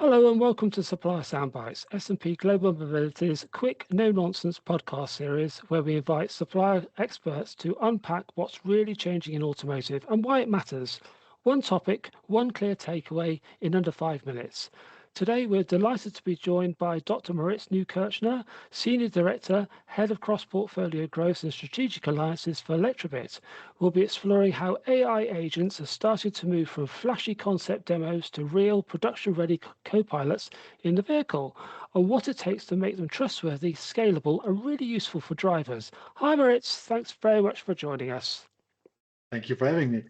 Hello and welcome to Supplier Soundbytes, S&P Global Mobility's quick, no-nonsense podcast series where we invite supplier experts to unpack what's really changing in automotive and why it matters. One topic, one clear takeaway in under 5 minutes. Today, we're delighted to be joined by Dr. Moritz Neukirchner, Senior Director, Head of Cross-Portfolio Growth and Strategic Alliances for Elektrobit. We'll be exploring how AI agents are starting to move from flashy concept demos to real production-ready copilots in the vehicle, and what it takes to make them trustworthy, scalable, and really useful for drivers. Hi, Moritz. Thanks very much for joining us. Thank you for having me.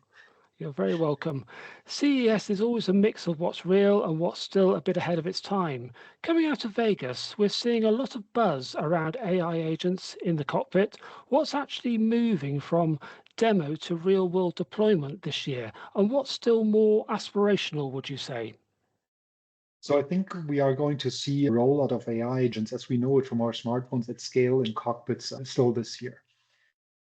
You're very welcome. CES is always a mix of what's real and what's still a bit ahead of its time. Coming out of Vegas, we're seeing a lot of buzz around AI agents in the cockpit. What's actually moving from demo to real world deployment this year? And what's still more aspirational, would you say? So I think we are going to see a rollout of AI agents as we know it from our smartphones at scale in cockpits still this year.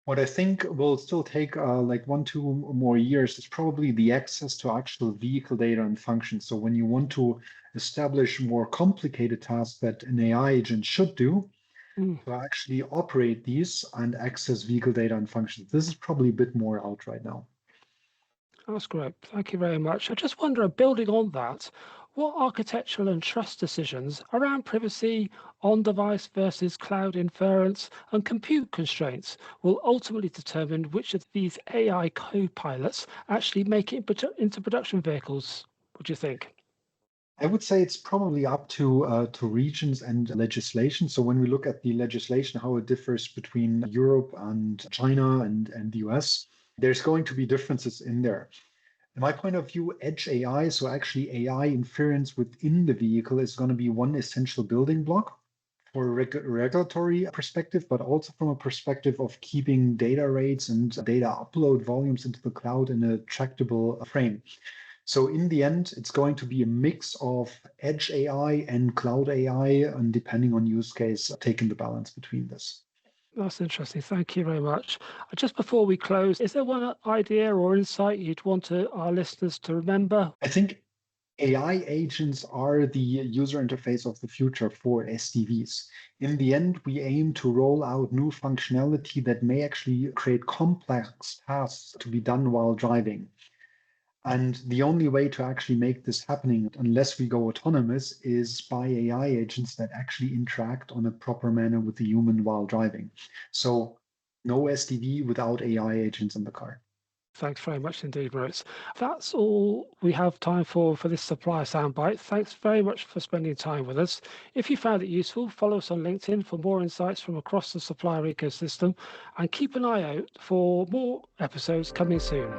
What I think will still take like 1-2 more years is probably the access to actual vehicle data and functions. So when you want to establish more complicated tasks that an AI agent should do, to actually operate these and access vehicle data and functions, this is probably a bit more out right now. That's great. Thank you very much. I just wonder, building on that, what architectural and trust decisions around privacy, on-device versus cloud inference, and compute constraints will ultimately determine which of these AI co-pilots actually make it into production vehicles? What do you think? I would say it's probably up to regions and legislation. So when we look at the legislation, how it differs between Europe and China and the US, there's going to be differences in there. In my point of view, edge AI, so actually AI inference within the vehicle, is going to be one essential building block for a regulatory perspective, but also from a perspective of keeping data rates and data upload volumes into the cloud in a tractable frame. So in the end, it's going to be a mix of edge AI and cloud AI, and depending on use case, taking the balance between this. That's interesting. Thank you very much. Just before we close, is there one idea or insight you'd want our listeners to remember? I think AI agents are the user interface of the future for SDVs. In the end, we aim to roll out new functionality that may actually create complex tasks to be done while driving. And the only way to actually make this happening, unless we go autonomous, is by AI agents that actually interact on a proper manner with the human while driving. So no SDV without AI agents in the car. Thanks very much indeed, Moritz. That's all we have time for this Supplier Soundbite. Thanks very much for spending time with us. If you found it useful, follow us on LinkedIn for more insights from across the supplier ecosystem, and keep an eye out for more episodes coming soon.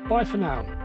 Bye for now.